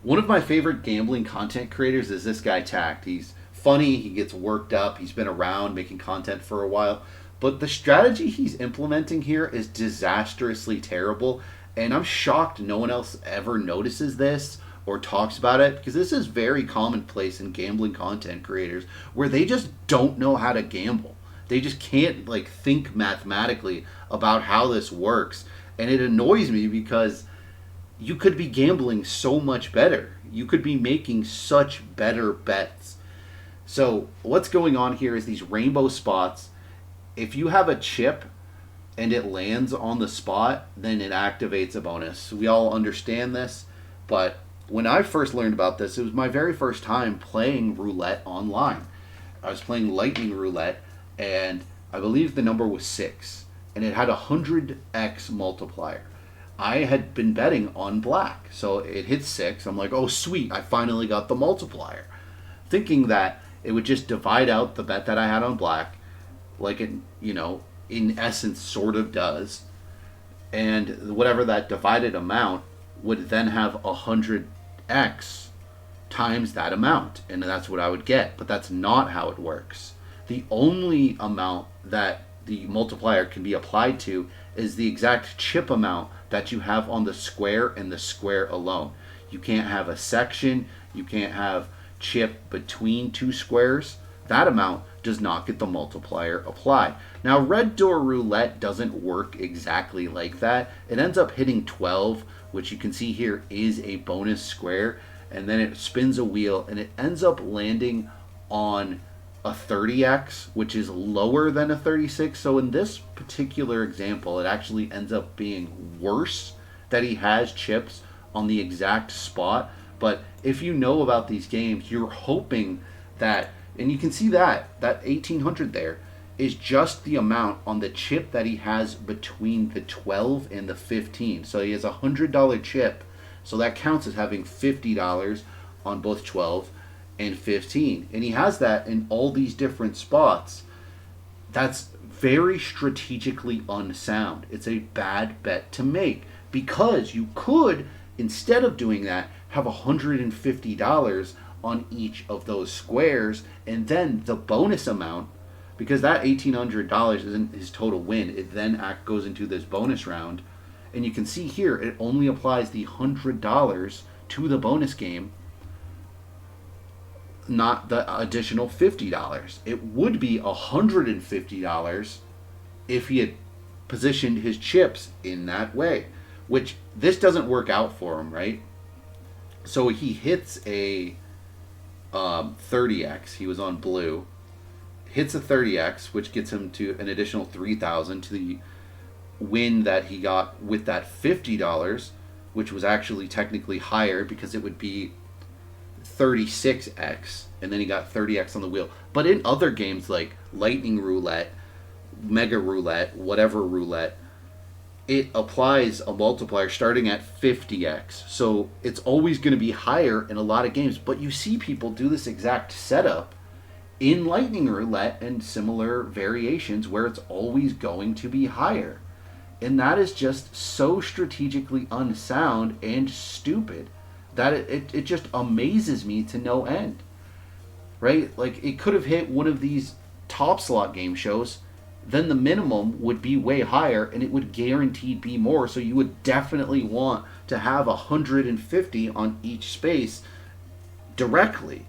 One of my favorite gambling content creators is this guy Tact. He's funny, he gets worked up, he's been around making content for a while. But the strategy he's implementing here is disastrously terrible, and I'm shocked no one else ever notices this or talks about it because this is very commonplace in gambling content creators where they just don't know how to gamble. They just can't like think mathematically about how this works, and it annoys me because you could be gambling so much better. You could be making such better bets. So, what's going on here is these rainbow spots. If you have a chip and it lands on the spot, then it activates a bonus. We all understand this, but when I first learned about this, it was my very first time playing roulette online. I was playing lightning roulette, and I believe the number was 6, and it had a 100x multiplier. I had been betting on black. So it hit 6. I'm like, oh, sweet, I finally got the multiplier. Thinking that it would just divide out the bet that I had on black, like it, in essence sort of does. And whatever that divided amount would then have 100x times that amount. And that's what I would get. But that's not how it works. The only amount that the multiplier can be applied to is the exact chip amount that you have on the square and the square alone. You can't have a section, you can't have chip between two squares. That amount does not get the multiplier applied. Now, Red Door Roulette doesn't work exactly like that. It ends up hitting 12, which you can see here is a bonus square, and then it spins a wheel and it ends up landing on a 30x, which is lower than a 36. So in this particular example, it actually ends up being worse that he has chips on the exact spot. But if you know about these games, you're hoping that, and you can see that 1800 there is just the amount on the chip that he has between the 12 and the 15. So he has a $100 chip, so that counts as having $50 on both 12 and 15, and he has that in all these different spots. That's very strategically unsound. It's a bad bet to make because you could, instead of doing that, have $150 on each of those squares, and then the bonus amount, because that $1,800 isn't his total win, it then goes into this bonus round, and you can see here it only applies the $100 to the bonus game, not the additional $50. It would be $150 if he had positioned his chips in that way, which this doesn't work out for him, right? So he hits a 30x. He was on blue. Hits a 30x, which gets him to an additional 3,000 to the win that he got with that $50, which was actually technically higher because it would be 36x, and then he got 30x on the wheel. But in other games like Lightning Roulette, Mega Roulette, whatever roulette, it applies a multiplier starting at 50x. So it's always going to be higher in a lot of games. But you see people do this exact setup in Lightning Roulette and similar variations where it's always going to be higher. And that is just so strategically unsound and stupid that it just amazes me to no end. Right? Like, it could have hit one of these top slot game shows, then the minimum would be way higher and it would guaranteed be more. So you would definitely want to have 150 on each space directly.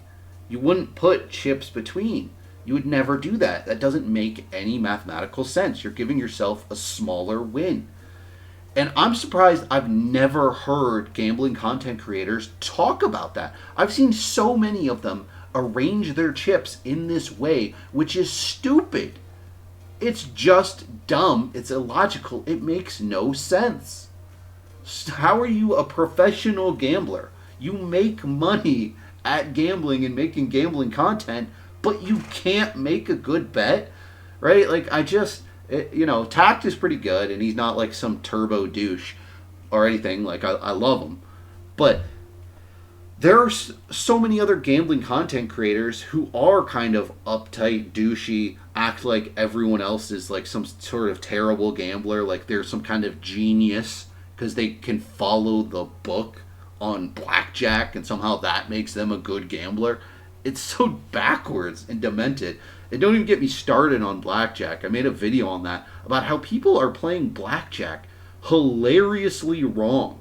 You wouldn't put chips between. You would never do that. That doesn't make any mathematical sense. You're giving yourself a smaller win. And I'm surprised I've never heard gambling content creators talk about that. I've seen so many of them arrange their chips in this way, which is stupid. It's just dumb. It's illogical. It makes no sense. How are you a professional gambler? You make money at gambling and making gambling content, but you can't make a good bet, right? Like, Tact is pretty good, and he's not like some turbo douche or anything. Like, I love him. But there are so many other gambling content creators who are kind of uptight, douchey, act like everyone else is like some sort of terrible gambler, like they're some kind of genius because they can follow the book on blackjack and somehow that makes them a good gambler. It's so backwards and demented. And don't even get me started on blackjack. I made a video on that about how people are playing blackjack hilariously wrong.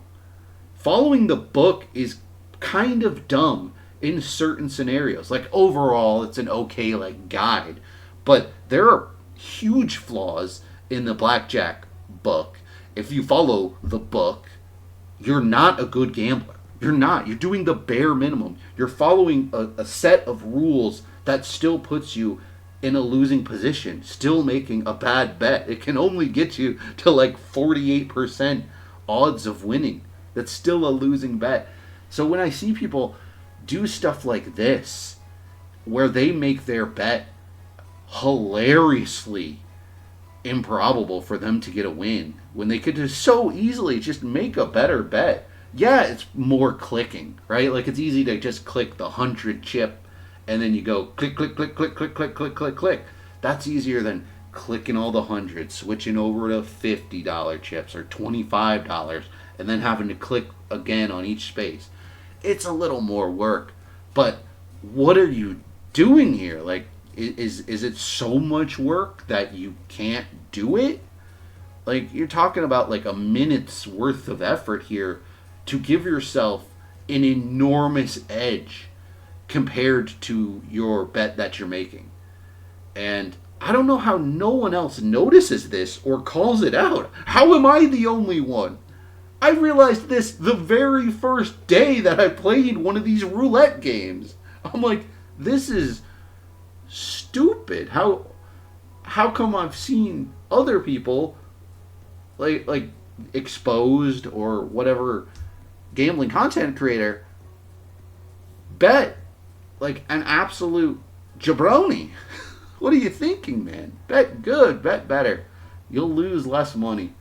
Following the book is kind of dumb in certain scenarios. Like overall, it's an okay like guide, but there are huge flaws in the blackjack book. If you follow the book, you're not a good gambler. You're not. You're doing the bare minimum. You're following a set of rules that still puts you in a losing position, still making a bad bet. It can only get you to like 48% odds of winning. That's still a losing bet. So when I see people do stuff like this, where they make their bet hilariously improbable for them to get a win, when they could just so easily just make a better bet. Yeah, it's more clicking, right? Like it's easy to just click the 100 chip and then you go click, click, click, click, click, click, click, click, click. That's easier than clicking all the hundreds, switching over to $50 chips or $25, and then having to click again on each space. It's a little more work, but what are you doing here? Like, is it so much work that you can't do it? Like, you're talking about like a minute's worth of effort here to give yourself an enormous edge compared to your bet that you're making. And I don't know how no one else notices this or calls it out. How am I the only one? I realized this the very first day that I played one of these roulette games. I'm like, this is stupid. How come I've seen other people like exposed or whatever gambling content creator bet like an absolute jabroni? What are you thinking, man? Bet good, bet better. You'll lose less money.